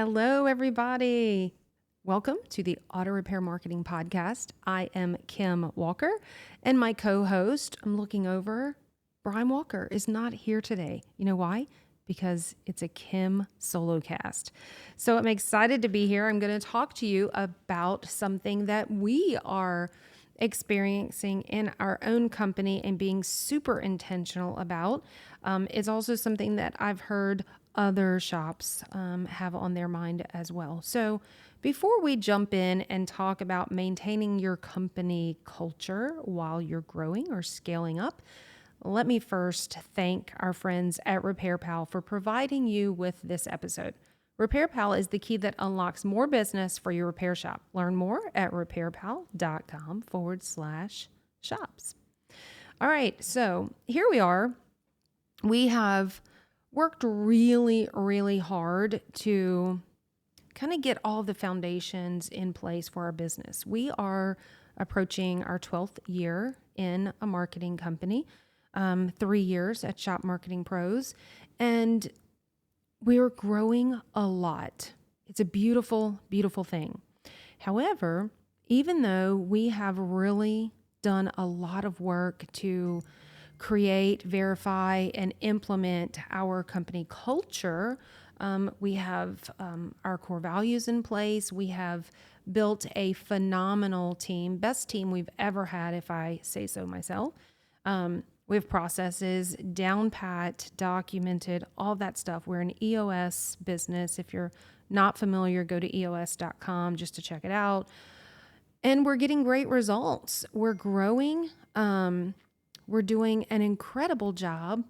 Hello, everybody. Welcome to the Auto Repair Marketing Podcast. I am Kim Walker, and my co-host, I'm looking over, Brian Walker, is not here today. You know why? Because it's a Kim solo cast. So I'm excited to be here. I'm going to talk to you about something that we are experiencing in our own company and being super intentional about. It's also something that I've heard other shops have on their mind as well. So before we jump in and talk about maintaining your company culture while you're growing or scaling up, let me first thank our friends at RepairPal for providing you with this episode. RepairPal is the key that unlocks more business for your repair shop. Learn more at repairpal.com/shops. All right, so here we are. We have worked really, really hard to kind of get all the foundations in place for our business. We are approaching our 12th year in a marketing company, 3 years at Shop Marketing Pros, and we are growing a lot. It's a beautiful, beautiful thing. However, even though we have really done a lot of work to create, verify, and implement our company culture, we have our core values in place. We have built a phenomenal team, best team we've ever had, if I say so myself. We have processes down pat, documented, all that stuff. We're an EOS business. If you're not familiar, go to eos.com just to check it out. And we're getting great results. We're growing. We're doing an incredible job.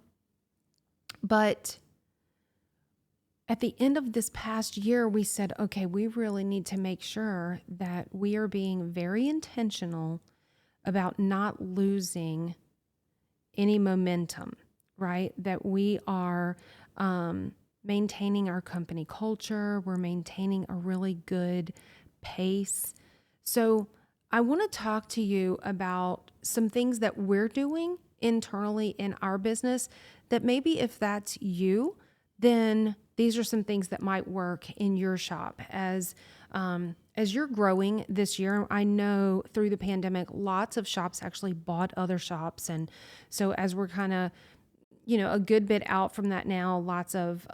But at the end of this past year, we said, okay, we really need to make sure that we are being very intentional about not losing any momentum, right? That we are maintaining our company culture. We're maintaining a really good pace. So I want to talk to you about some things that we're doing internally in our business that maybe if that's you, then these are some things that might work in your shop as you're growing this year. I know through the pandemic, lots of shops actually bought other shops. And so as we're kind of, a good bit out from that now, lots of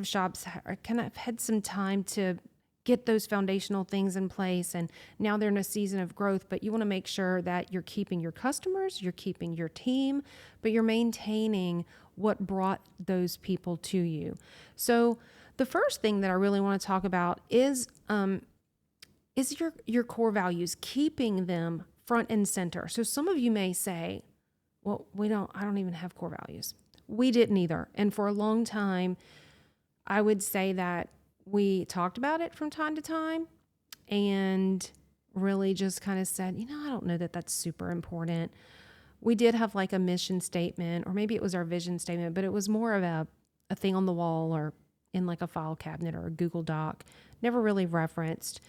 shops kind of had some time to get those foundational things in place. And now they're in a season of growth, but you want to make sure that you're keeping your customers, you're keeping your team, but you're maintaining what brought those people to you. So the first thing that I really want to talk about is your core values, keeping them front and center. So some of you may say, well, I don't even have core values. We didn't either. And for a long time, I would say that we talked about it from time to time and really just kind of said, I don't know that that's super important. We did have like a mission statement, or maybe it was our vision statement, but it was more of a thing on the wall or in like a file cabinet or a Google Doc, never really referenced.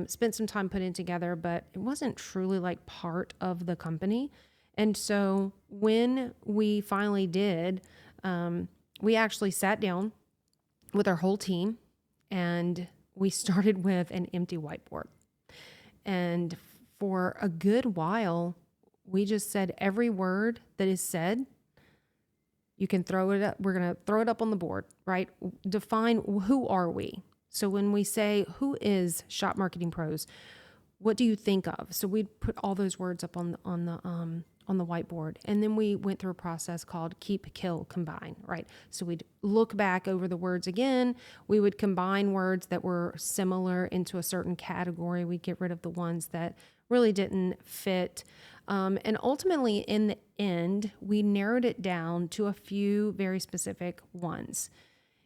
Spent some time putting it together, but it wasn't truly like part of the company. And so when we finally did, we actually sat down with our whole team and we started with an empty whiteboard. And for a good while, we just said every word that is said, you can throw it up. We're going to throw it up on the board, right? Define who are we? So when we say, who is Shop Marketing Pros? What do you think of? So we'd put all those words up on the whiteboard. And then we went through a process called keep, kill, combine, right? So we'd look back over the words again. We would combine words that were similar into a certain category. We'd get rid of the ones that really didn't fit. And ultimately, in the end, we narrowed it down to a few very specific ones.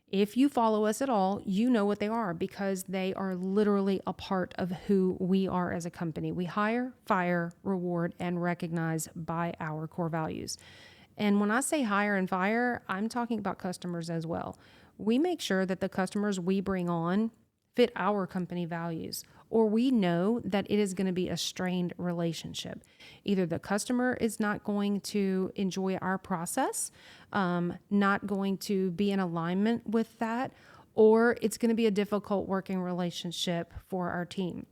If you follow us at all, you know what they are because they are literally a part of who we are as a company. We hire, fire, reward, and recognize by our core values. And when I say hire and fire, I'm talking about customers as well. We make sure that the customers we bring on fit our company values, or we know that it is going to be a strained relationship. Either the customer is not going to enjoy our process, not going to be in alignment with that, or it's going to be a difficult working relationship for our team.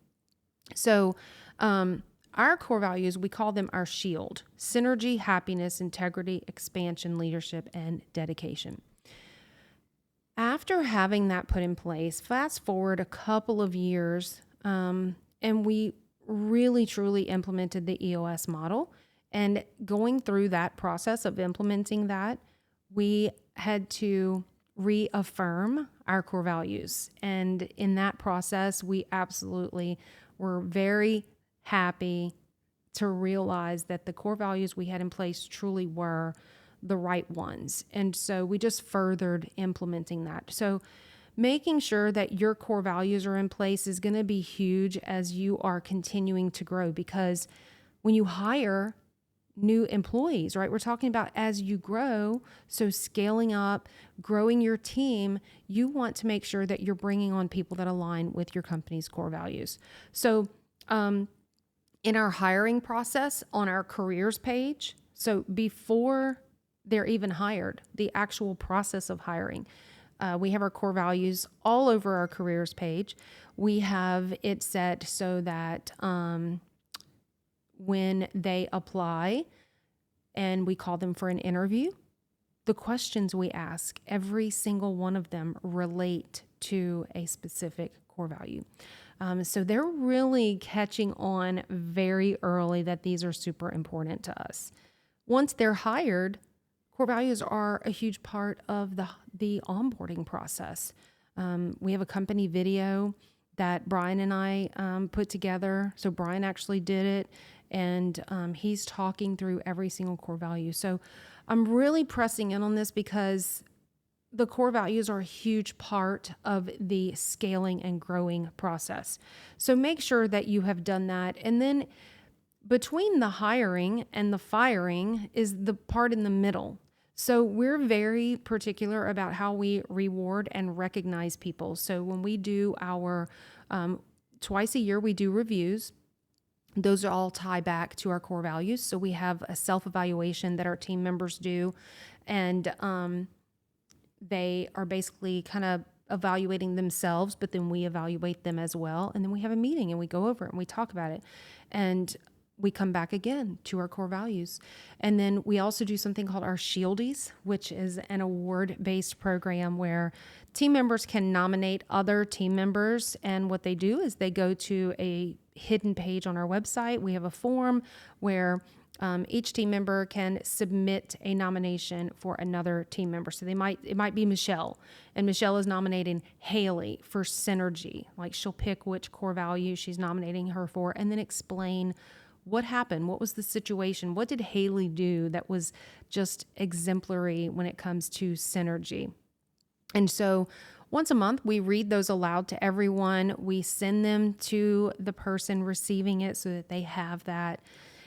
So, our core values, we call them our shield: synergy, happiness, integrity, expansion, leadership, and dedication. After having that put in place, fast forward a couple of years, and we really truly implemented the EOS model. And going through that process of implementing that, we had to reaffirm our core values. And in that process, we absolutely were very happy to realize that the core values we had in place truly were the right ones. And so we just furthered implementing that. So making sure that your core values are in place is going to be huge as you are continuing to grow, because when you hire new employees, right? We're talking about as you grow, so scaling up, growing your team, you want to make sure that you're bringing on people that align with your company's core values. So, in our hiring process on our careers page, so before they're even hired, the actual process of hiring, we have our core values all over our careers page. We have it set so that when they apply and we call them for an interview, the questions we ask, every single one of them relate to a specific core value. So they're really catching on very early that these are super important to us. Once they're hired, core values are a huge part of the onboarding process. We have a company video that Brian and I put together. So Brian actually did it, and he's talking through every single core value. So I'm really pressing in on this because the core values are a huge part of the scaling and growing process. So make sure that you have done that. And then between the hiring and the firing is the part in the middle. So we're very particular about how we reward and recognize people. So when we do our, twice a year, we do reviews. Those all tie back to our core values. So we have a self-evaluation that our team members do, and they are basically kind of evaluating themselves, but then we evaluate them as well. And then we have a meeting and we go over it and we talk about it. And we come back again to our core values. And then we also do something called our Shieldies, which is an award-based program where team members can nominate other team members. And what they do is they go to a hidden page on our website. We have a form where each team member can submit a nomination for another team member. So it might be Michelle, and Michelle is nominating Haley for synergy. Like, she'll pick which core value she's nominating her for, and then explain what happened, what was the situation, what did Haley do that was just exemplary when it comes to synergy. And so once a month, we read those aloud to everyone. We send them to the person receiving it so that they have that.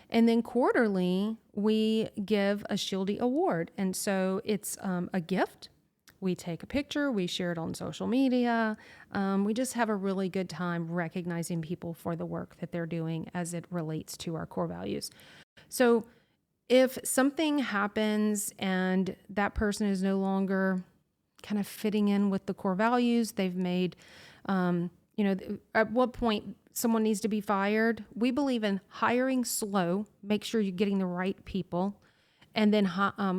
And then quarterly, we give a Shieldy award. And so it's a gift. We take a picture, we share it on social media. We just have a really good time recognizing people for the work that they're doing as it relates to our core values. So if something happens and that person is no longer kind of fitting in with the core values, they've made, at what point someone needs to be fired. We believe in hiring slow, make sure you're getting the right people, and then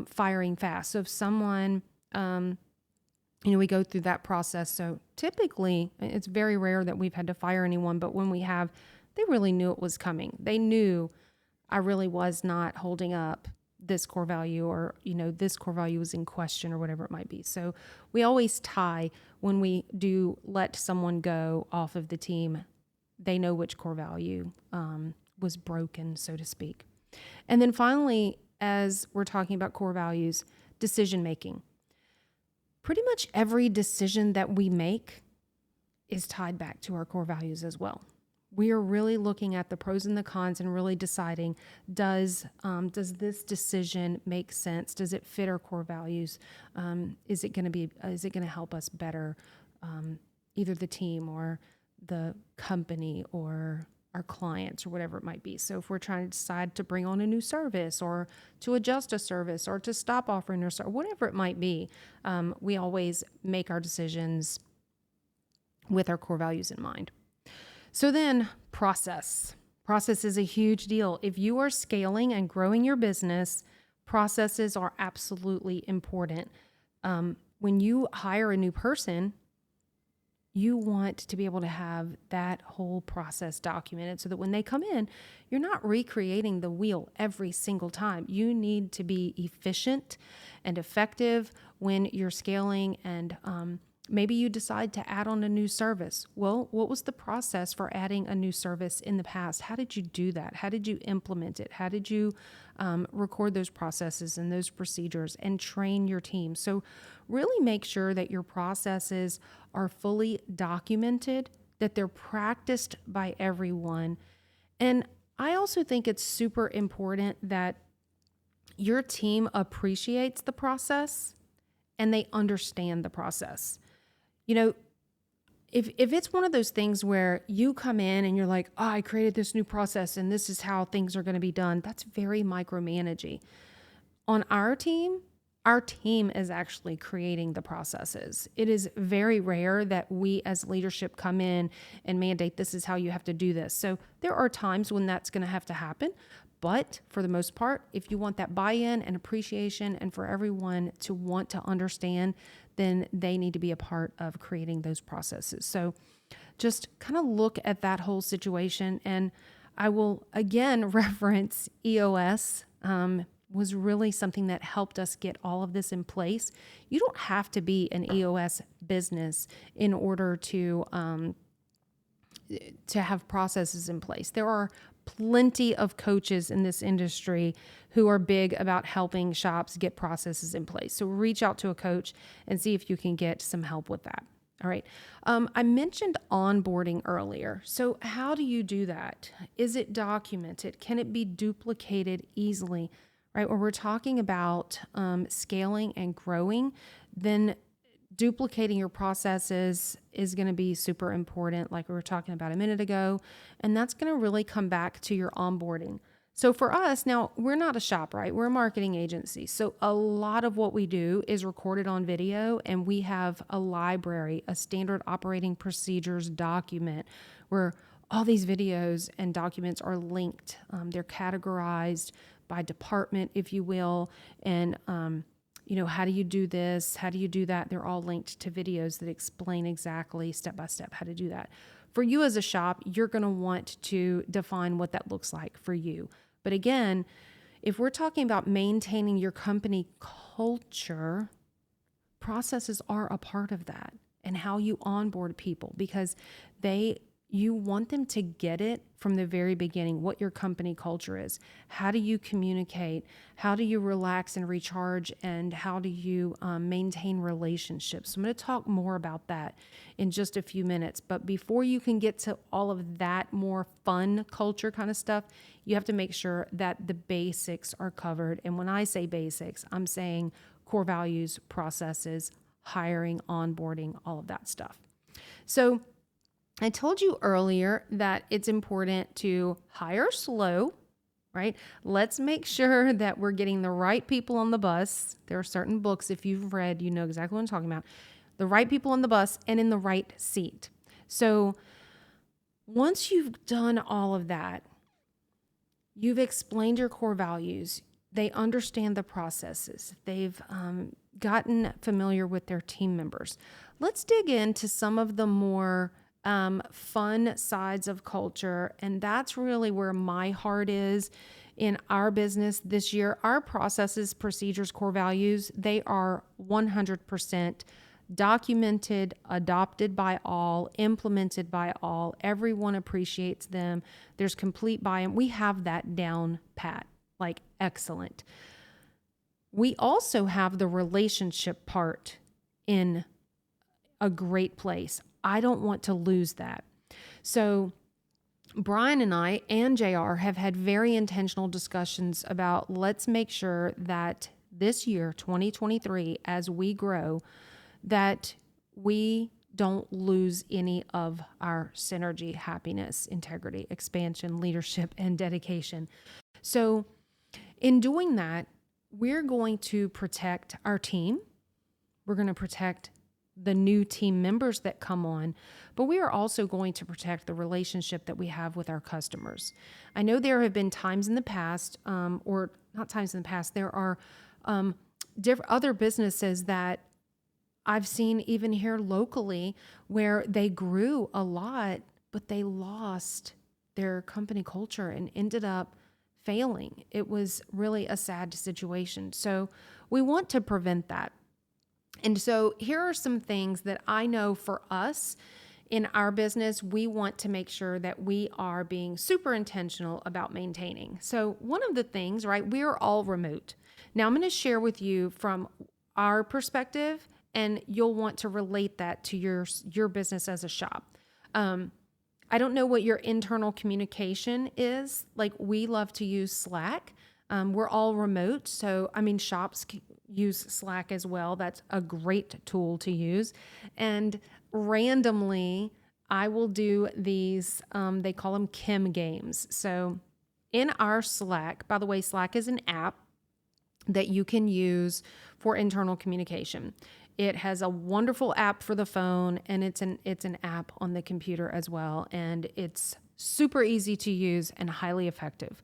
firing fast. So if someone, we go through that process. So typically, it's very rare that we've had to fire anyone, but when we have, they really knew it was coming. They knew I really was not holding up this core value, or, this core value was in question, or whatever it might be. So we always tie, when we do let someone go off of the team, they know which core value was broken, so to speak. And then finally, as we're talking about core values, decision making. Pretty much every decision that we make is tied back to our core values as well. We are really looking at the pros and the cons and really deciding, does this decision make sense? Does it fit our core values? Is it going to help us better, either the team or the company or our clients or whatever it might be. So if we're trying to decide to bring on a new service or to adjust a service or to stop offering a service, whatever it might be, we always make our decisions with our core values in mind. So then process. Process is a huge deal. If you are scaling and growing your business, processes are absolutely important. When you hire a new person, you want to be able to have that whole process documented so that when they come in, you're not recreating the wheel every single time. You need to be efficient and effective when you're scaling, and maybe you decide to add on a new service. Well, what was the process for adding a new service in the past? How did you do that? How did you implement it? How did you record those processes and those procedures and train your team? So really make sure that your processes are fully documented, that they're practiced by everyone. And I also think it's super important that your team appreciates the process and they understand the process. You know, if it's one of those things where you come in and you're like, oh, I created this new process and this is how things are going to be done, that's very micromanaging. On our team is actually creating the processes. It is very rare that we as leadership come in and mandate this is how you have to do this. So there are times when that's going to have to happen. But for the most part, if you want that buy-in and appreciation and for everyone to want to understand, then they need to be a part of creating those processes. So just kind of look at that whole situation. And I will again reference EOS. Was really something that helped us get all of this in place. You don't have to be an EOS business in order to have processes in place. There are plenty of coaches in this industry who are big about helping shops get processes in place. So reach out to a coach and see if you can get some help with that. All right. I mentioned onboarding earlier. So how do you do that? Is it documented? Can it be duplicated easily? Right? When we're talking about scaling and growing, then duplicating your processes is going to be super important, like we were talking about a minute ago. And that's going to really come back to your onboarding. So for us, now we're not a shop, right? We're a marketing agency. So a lot of what we do is recorded on video, and we have a library, a standard operating procedures document where all these videos and documents are linked. They're categorized by department, if you will, and how do you do this? How do you do that? They're all linked to videos that explain exactly step by step how to do that. For you as a shop, you're going to want to define what that looks like for you. But again, if we're talking about maintaining your company culture, processes are a part of that, and how you onboard people, because you want them to get it from the very beginning, what your company culture is. How do you communicate? How do you relax and recharge? And how do you maintain relationships? So I'm going to talk more about that in just a few minutes. But before you can get to all of that more fun culture kind of stuff, you have to make sure that the basics are covered. And when I say basics, I'm saying core values, processes, hiring, onboarding, all of that stuff. So I told you earlier that it's important to hire slow, right? Let's make sure that we're getting the right people on the bus. There are certain books, if you've read, you know exactly what I'm talking about. The right people on the bus and in the right seat. So once you've done all of that, you've explained your core values. They understand the processes. They've gotten familiar with their team members. Let's dig into some of the more fun sides of culture. And that's really where my heart is in our business this year. Our processes, procedures, core values, they are 100% documented, adopted by all, implemented by all. Everyone appreciates them. There's complete buy-in. We have that down pat, like excellent. We also have the relationship part in a great place. I don't want to lose that. So Brian and I and JR have had very intentional discussions about let's make sure that this year, 2023, as we grow, that we don't lose any of our synergy, happiness, integrity, expansion, leadership, and dedication. So in doing that, we're going to protect our team. We're going to protect the new team members that come on, but we are also going to protect the relationship that we have with our customers. I know there have been times in the past, or not times in the past, there are other businesses that I've seen even here locally where they grew a lot, but they lost their company culture and ended up failing. It was really a sad situation. So we want to prevent that. And so here are some things that I know for us in our business, we want to make sure that we are being super intentional about maintaining. So one of the things, right, we are all remote. Now I'm going to share with you from our perspective, and you'll want to relate that to your business as a shop. I don't know what your internal communication is. Like, we love to use Slack. We're all remote. So, I mean, shops use Slack as well. That's a great tool to use. And randomly, I will do these, they call them Kim games. So in our Slack, by the way, Slack is an app that you can use for internal communication. It has a wonderful app for the phone, and it's an app on the computer as well. And it's super easy to use and highly effective.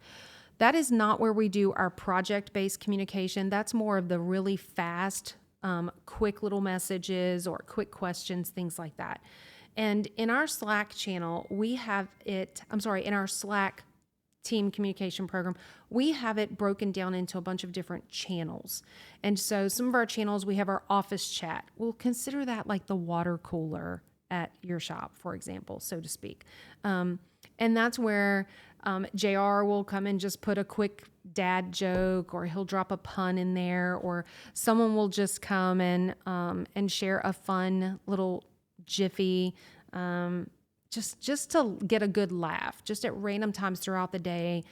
That is not where we do our project-based communication. That's more of the really fast, quick little messages or quick questions, things like that. And in our Slack channel, we have it, in our Slack team communication program, we have it broken down into a bunch of different channels. And so some of our channels, we have our office chat. We'll consider that like the water cooler at your shop, for example, so to speak. And that's where JR will come and just put a quick dad joke, or he'll drop a pun in there, or someone will just come and share a fun little jiffy, just to get a good laugh, just at random times throughout the day,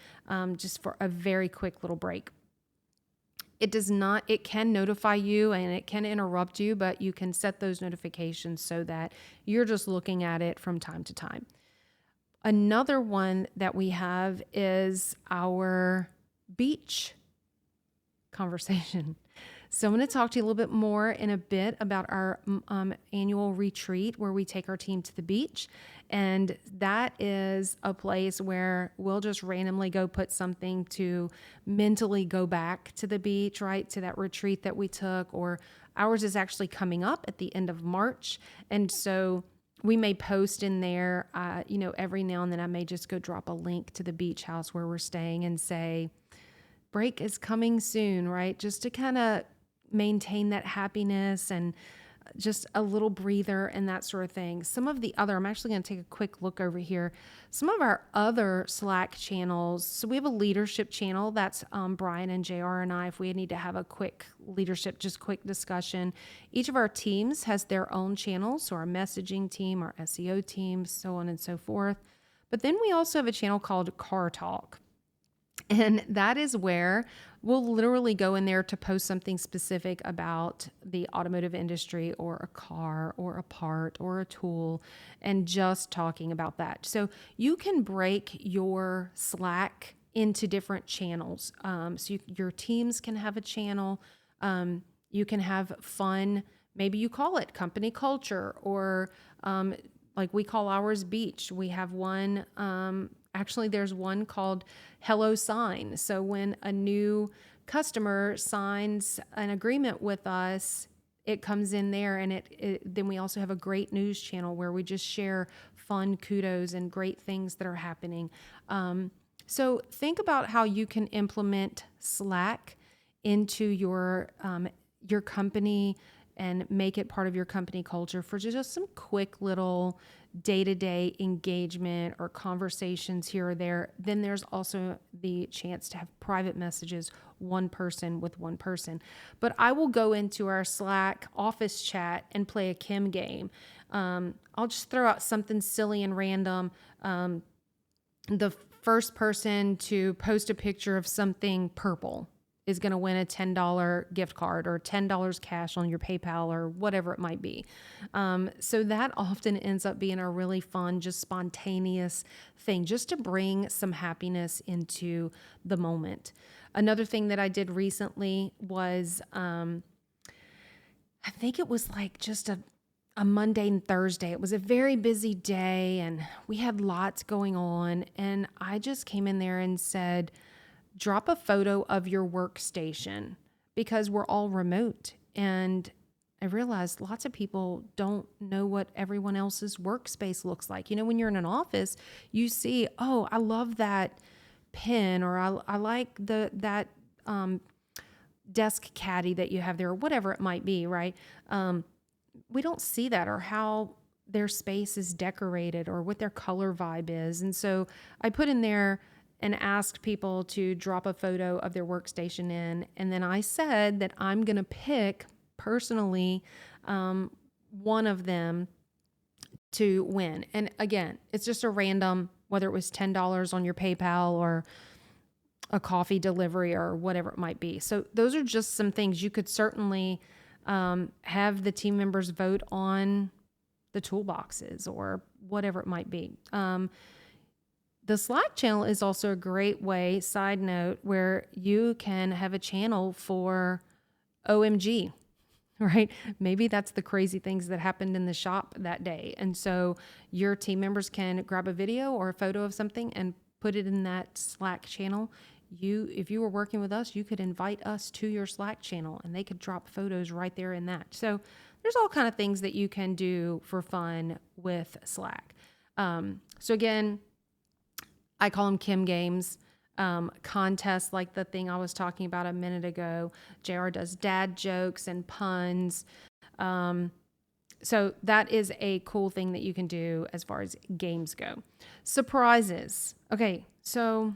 just for a very quick little break. It can notify you and it can interrupt you, but you can set those notifications so that you're just looking at it from time to time. Another one that we have is our beach conversation. So I'm going to talk to you a little bit more in a bit about our annual retreat where we take our team to the beach. And that is a place where we'll just randomly go put something to mentally go back to the beach, right? To that retreat that we took, or ours is actually coming up at the end of March. And so we may post in there, every now and then I may just go drop a link to the beach house where we're staying and say, break is coming soon, right? Just to kind of maintain that happiness and just a little breather and that sort of thing. I'm actually going to take a quick look over here. Some of our other Slack channels. So we have a leadership channel. That's Brian and JR and I, if we need to have a quick leadership, just quick discussion. Each of our teams has their own channels. So our messaging team, our SEO team, so on and so forth. But then we also have a channel called Car Talk. And that is where we'll literally go in there to post something specific about the automotive industry, or a car or a part or a tool, and just talking about that. So you can break your Slack into different channels. So your teams can have a channel. You can have fun. Maybe you call it company culture, or like we call ours beach. We have one, actually there's one called Hello Sign. So when a new customer signs an agreement with us, it comes in there, and then we also have a great news channel where we just share fun kudos and great things that are happening. So think about how you can implement Slack into your company and make it part of your company culture for just some quick little day-to-day engagement or conversations here or there. Then there's also the chance to have private messages, one person with one person. But I will go into our Slack office chat and play a Kim game. I'll just throw out something silly and random. The first person to post a picture of something purple is going to win a $10 gift card or $10 cash on your PayPal or whatever it might be. So that often ends up being a really fun, just spontaneous thing, just to bring some happiness into the moment. Another thing that I did recently was, I think it was like just a Monday and Thursday. It was a very busy day and we had lots going on. And I just came in there and said, drop a photo of your workstation, because we're all remote. And I realized lots of people don't know what everyone else's workspace looks like. You know, when you're in an office, you see, oh, I love that pen, or I like that desk caddy that you have there, or whatever it might be, right? We don't see that, or how their space is decorated, or what their color vibe is. And so I put in there and asked people to drop a photo of their workstation in. And then I said that I'm going to pick personally one of them to win. And again, it's just a random, whether it was $10 on your PayPal or a coffee delivery or whatever it might be. So those are just some things you could certainly have the team members vote on the toolboxes or whatever it might be. The Slack channel is also a great way, side note, where you can have a channel for OMG, right? Maybe that's the crazy things that happened in the shop that day. And so your team members can grab a video or a photo of something and put it in that Slack channel. If you were working with us, you could invite us to your Slack channel and they could drop photos right there in that. So there's all kind of things that you can do for fun with Slack. So again, I call them Kim games, contests like the thing I was talking about a minute ago. JR does dad jokes and puns. So that is a cool thing that you can do as far as games go. Surprises. Okay, so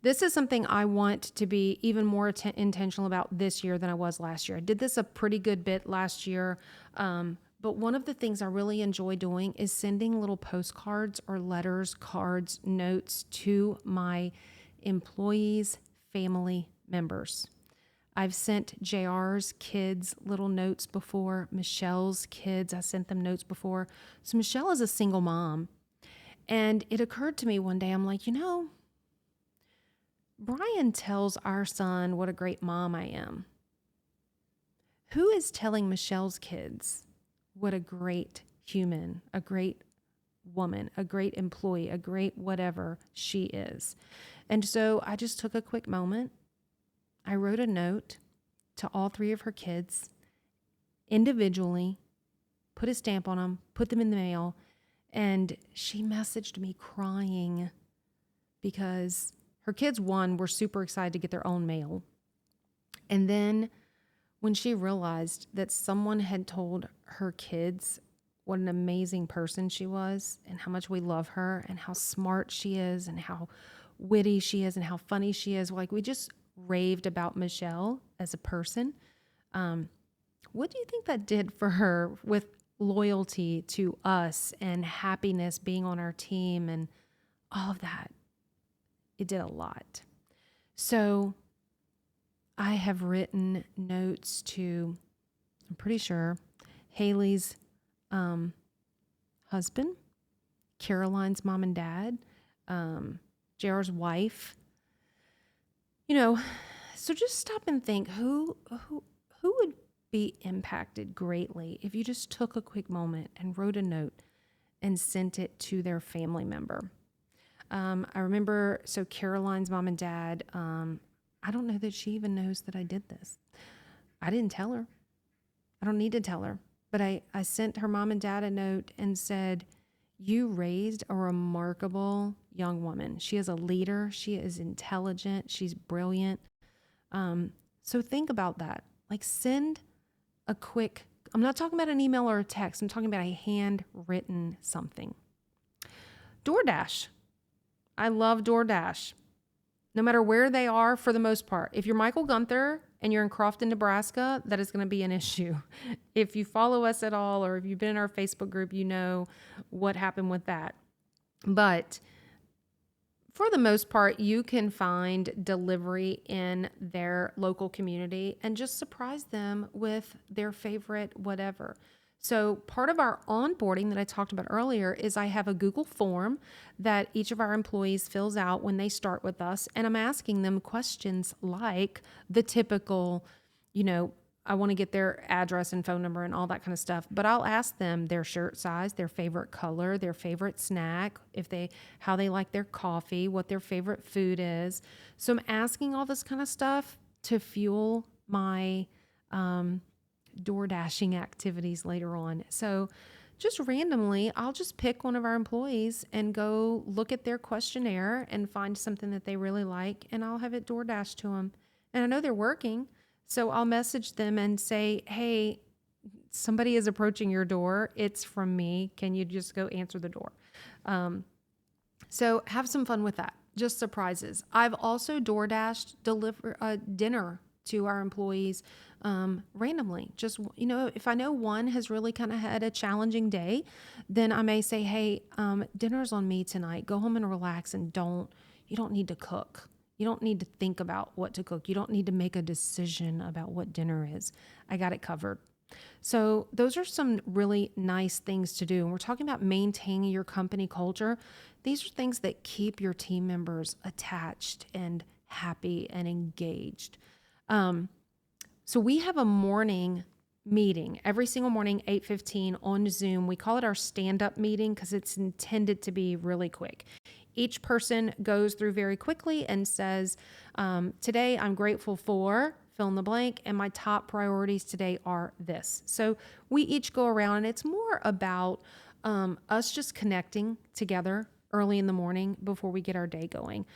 this is something I want to be even more intentional about this year than I was last year. I did this a pretty good bit last year. But one of the things I really enjoy doing is sending little postcards or letters, cards, notes to my employees, family members. I've sent JR's kids little notes before. Michelle's kids, I sent them notes before. So Michelle is a single mom. And it occurred to me one day, I'm like, Brian tells our son what a great mom I am. Who is telling Michelle's kids what a great human, a great woman, a great employee, a great whatever she is? And so I just took a quick moment. I wrote a note to all three of her kids individually, put a stamp on them, put them in the mail, and she messaged me crying because her kids, one, were super excited to get their own mail. And then when she realized that someone had told her kids what an amazing person she was and how much we love her and how smart she is and how witty she is and how funny she is, like we just raved about Michelle as a person. What do you think that did for her with loyalty to us and happiness being on our team and all of that? It did a lot. So I have written notes to, I'm pretty sure, Haley's husband, Caroline's mom and dad, JR's wife. So just stop and think who would be impacted greatly if you just took a quick moment and wrote a note and sent it to their family member. I remember, so Caroline's mom and dad, I don't know that she even knows that I did this. I didn't tell her. I don't need to tell her. But I sent her mom and dad a note and said, you raised a remarkable young woman. She is a leader. She is intelligent. She's brilliant. So think about that. Like send a quick, I'm not talking about an email or a text. I'm talking about a handwritten something. DoorDash. I love DoorDash. No matter where they are, for the most part. If you're Michael Gunther and you're in Crofton, Nebraska, that is going to be an issue. If you follow us at all, or if you've been in our Facebook group, you know what happened with that. But For the most part, you can find delivery in their local community and just surprise them with their favorite whatever. So, part of our onboarding that I talked about earlier is I have a Google form that each of our employees fills out when they start with us. And I'm asking them questions like the typical, you know, I want to get their address and phone number and all that kind of stuff. But I'll ask them their shirt size, their favorite color, their favorite snack, how they like their coffee, what their favorite food is. So I'm asking all this kind of stuff to fuel my door dashing activities later on. So just randomly, I'll just pick one of our employees and go look at their questionnaire and find something that they really like, and I'll have it door dashed to them. And I know they're working. So I'll message them and say, hey, somebody is approaching your door. It's from me. Can you just go answer the door? So have some fun with that. Just surprises. I've also door dashed dinner to our employees randomly. Just, if I know one has really kind of had a challenging day, then I may say, hey, dinner's on me tonight. Go home and relax, and you don't need to cook. You don't need to think about what to cook. You don't need to make a decision about what dinner is. I got it covered. So those are some really nice things to do. And we're talking about maintaining your company culture. These are things that keep your team members attached and happy and engaged. So we have a morning meeting every single morning, 8:15 on Zoom. We call it our stand-up meeting because it's intended to be really quick. Each person goes through very quickly and says, today I'm grateful for fill in the blank, and my top priorities today are this. So we each go around, and it's more about us just connecting together early in the morning before we get our day going.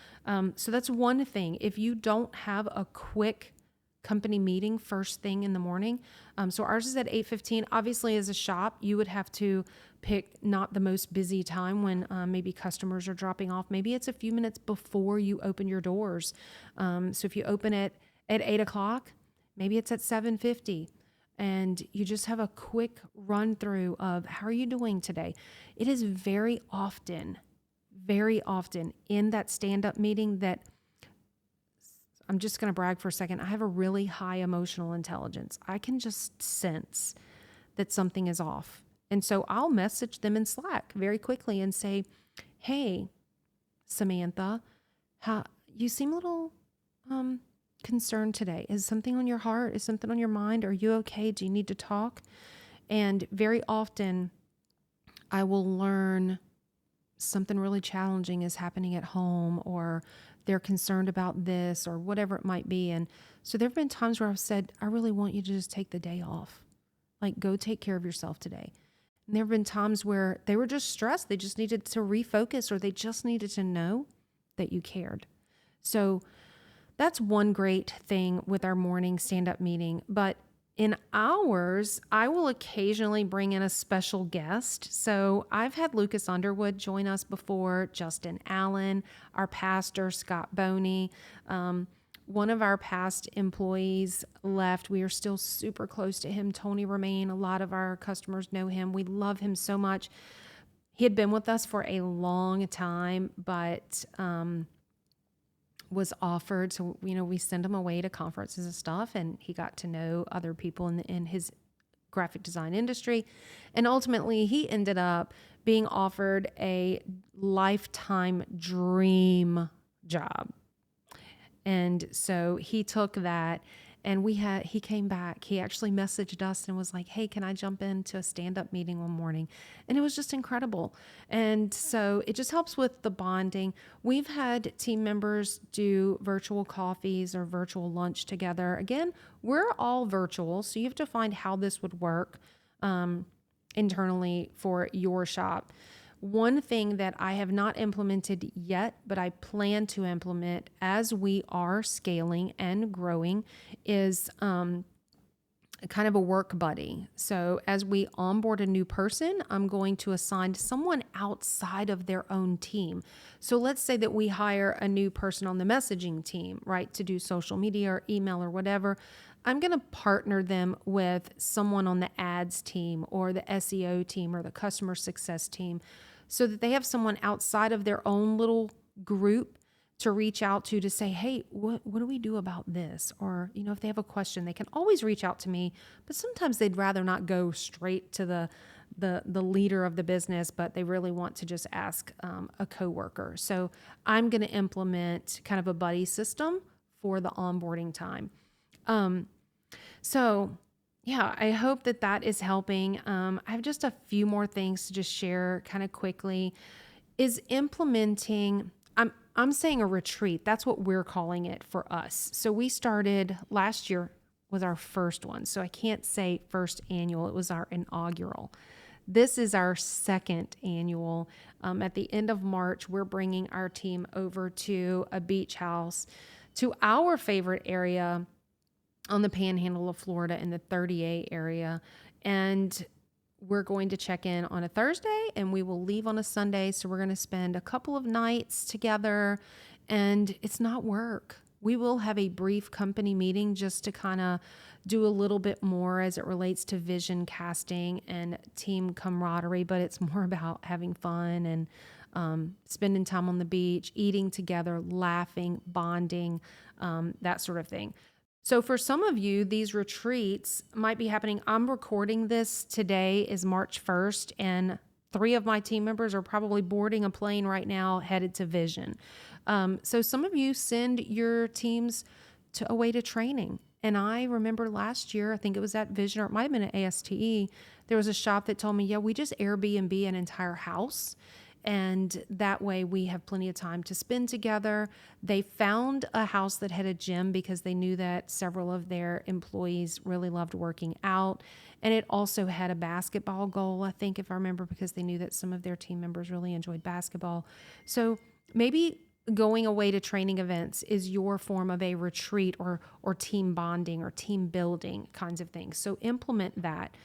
So that's one thing. If you don't have a quick company meeting first thing in the morning. So ours is at 8:15. Obviously, as a shop, you would have to pick not the most busy time when maybe customers are dropping off. Maybe it's a few minutes before you open your doors. So if you open it at 8 o'clock, maybe it's at 7:50. And you just have a quick run through of how are you doing today? It is very often in that stand-up meeting that I'm just going to brag for a second. I have a really high emotional intelligence. I can just sense that something is off. And so I'll message them in Slack very quickly and say, hey, Samantha, you seem a little concerned today. Is something on your heart? Is something on your mind? Are you okay? Do you need to talk? And very often I will learn something really challenging is happening at home, or they're concerned about this, or whatever it might be. And so there have been times where I've said, I really want you to just take the day off. Like, go take care of yourself today. And there have been times where they were just stressed. They just needed to refocus, or they just needed to know that you cared. So that's one great thing with our morning stand-up meeting. But in ours, I will occasionally bring in a special guest. So I've had Lucas Underwood join us before, Justin Allen, our pastor, Scott Boney. One of our past employees left. We are still super close to him, Tony Romaine. A lot of our customers know him. We love him so much. He had been with us for a long time, but was offered. So, we send him away to conferences and stuff, and he got to know other people in his graphic design industry. And ultimately, he ended up being offered a lifetime dream job. And so he took that, and he came back. He actually messaged us and was like, hey, can I jump into a stand-up meeting one morning? And it was just incredible. And so it just helps with the bonding. We've had team members do virtual coffees or virtual lunch together. Again, we're all virtual, so you have to find how this would work internally for your shop. One thing that I have not implemented yet, but I plan to implement as we are scaling and growing, is kind of a work buddy. So as we onboard a new person, I'm going to assign someone outside of their own team. So let's say that we hire a new person on the messaging team, right, to do social media or email or whatever. I'm going to partner them with someone on the ads team or the SEO team or the customer success team, so that they have someone outside of their own little group to reach out to say, hey, what do we do about this? Or, if they have a question, they can always reach out to me, but sometimes they'd rather not go straight to the leader of the business, but they really want to just ask a coworker. So I'm going to implement kind of a buddy system for the onboarding time. So yeah, I hope that is helping. I have just a few more things to just share kind of quickly. Is implementing, I'm saying a retreat. That's what we're calling it for us. So we started last year was our first one. So I can't say first annual. It was our inaugural. This is our second annual. At the end of March, we're bringing our team over to a beach house, to our favorite area on the panhandle of Florida in the 30A area. And we're going to check in on a Thursday and we will leave on a Sunday. So we're going to spend a couple of nights together, and it's not work. We will have a brief company meeting just to kind of do a little bit more as it relates to vision casting and team camaraderie, but it's more about having fun and spending time on the beach, eating together, laughing, bonding, that sort of thing. So for some of you, these retreats might be happening. I'm recording this today is March 1st, and 3 of my team members are probably boarding a plane right now headed to Vision. So some of you send your teams away to training. And I remember last year, I think it was at Vision, or it might have been at ASTE, there was a shop that told me, yeah, we just Airbnb an entire house. And that way we have plenty of time to spend together. They found a house that had a gym because they knew that several of their employees really loved working out. And it also had a basketball goal, I think, if I remember, because they knew that some of their team members really enjoyed basketball. So maybe going away to training events is your form of a retreat or team bonding or team building kinds of things. So implement that.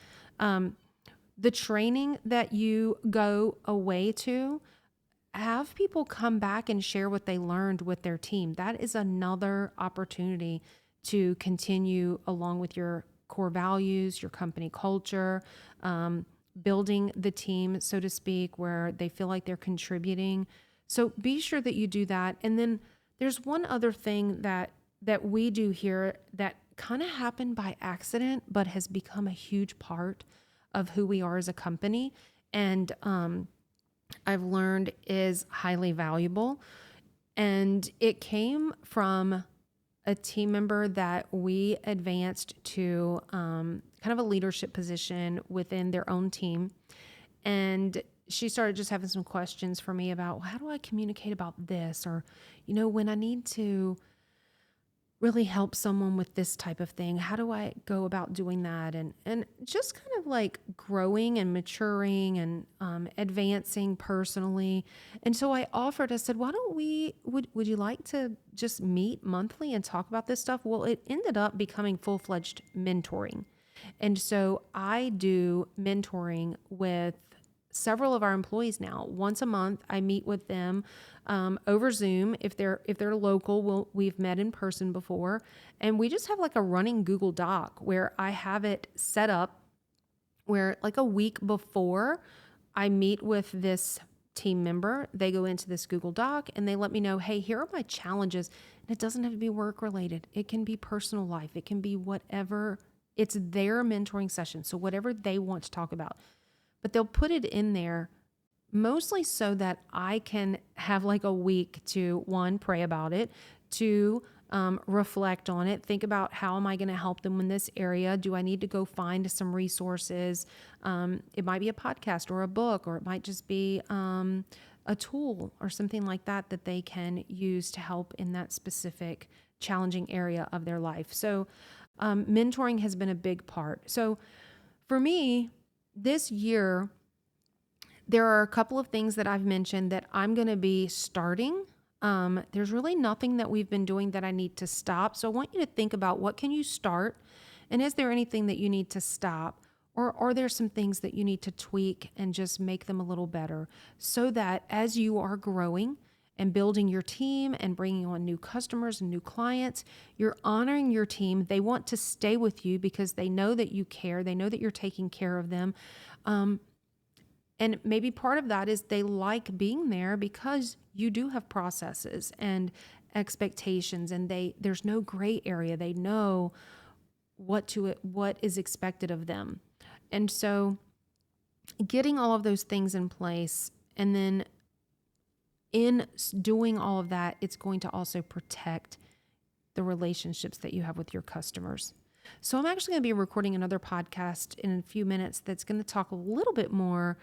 The training that you go away to, have people come back and share what they learned with their team. That is another opportunity to continue along with your core values, your company culture, building the team, so to speak, where they feel like they're contributing. So be sure that you do that. And then there's one other thing that we do here that kind of happened by accident, but has become a huge part of who we are as a company. And I've learned is highly valuable. And it came from a team member that we advanced to kind of a leadership position within their own team. And she started just having some questions for me about, well, how do I communicate about this? Or, when I need to really help someone with this type of thing, how do I go about doing that? And just kind of like growing and maturing and advancing personally. And so I said, why don't would you like to just meet monthly and talk about this stuff? Well, it ended up becoming full-fledged mentoring. And so I do mentoring with several of our employees now. Once a month, I meet with them over Zoom. If they're local, we've met in person before, and we just have like a running Google Doc where I have it set up where like a week before I meet with this team member, they go into this Google Doc and they let me know, hey, here are my challenges. And it doesn't have to be work related. It can be personal life. It can be whatever. It's their mentoring session. So whatever they want to talk about. But they'll put it in there mostly so that I can have like a week to, 1, pray about it, 2, reflect on it, think about how am I going to help them in this area? Do I need to go find some resources? It might be a podcast or a book, or it might just be a tool or something like that they can use to help in that specific challenging area of their life. So mentoring has been a big part. So for me, this year, there are a couple of things that I've mentioned that I'm going to be starting. There's really nothing that we've been doing that I need to stop. So I want you to think about, what can you start? And is there anything that you need to stop? Or are there some things that you need to tweak and just make them a little better, so that as you are growing and building your team and bringing on new customers and new clients, you're honoring your team. They want to stay with you because they know that you care. They know that you're taking care of them. And maybe part of that is they like being there because you do have processes and expectations, and there's no gray area. They know what is expected of them. And so getting all of those things in place, and then in doing all of that, it's going to also protect the relationships that you have with your customers. So I'm actually going to be recording another podcast in a few minutes that's going to talk a little bit more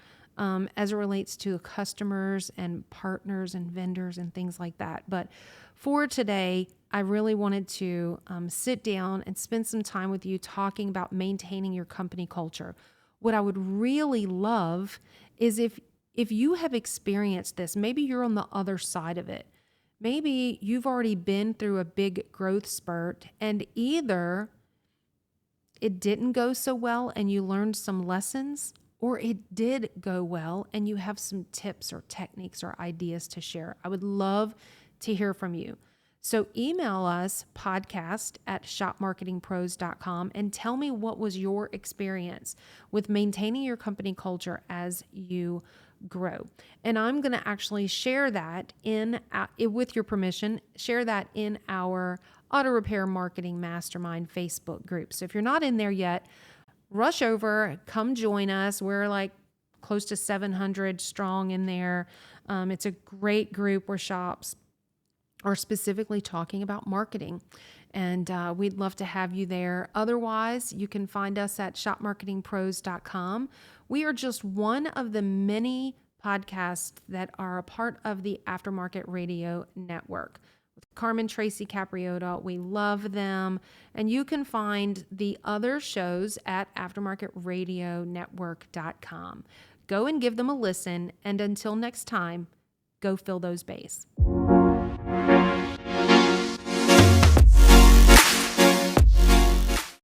as it relates to customers and partners and vendors and things like that. But for today, I really wanted to sit down and spend some time with you talking about maintaining your company culture. What I would really love is if you have experienced this, maybe you're on the other side of it. Maybe you've already been through a big growth spurt, and either it didn't go so well and you learned some lessons, or it did go well and you have some tips or techniques or ideas to share. I would love to hear from you. So email us podcast@shopmarketingpros.com and tell me what was your experience with maintaining your company culture as you grow. And I'm going to actually share that with your permission, share that in our Auto Repair Marketing Mastermind Facebook group. So if you're not in there yet, rush over, come join us. We're like close to 700 strong in there. It's a great group where shops are specifically talking about marketing. And we'd love to have you there. Otherwise, you can find us at shopmarketingpros.com. We are just one of the many podcasts that are a part of the Aftermarket Radio Network. With Carmen Tracy Capriota, we love them. And you can find the other shows at aftermarketradionetwork.com. Go and give them a listen. And until next time, go fill those bays.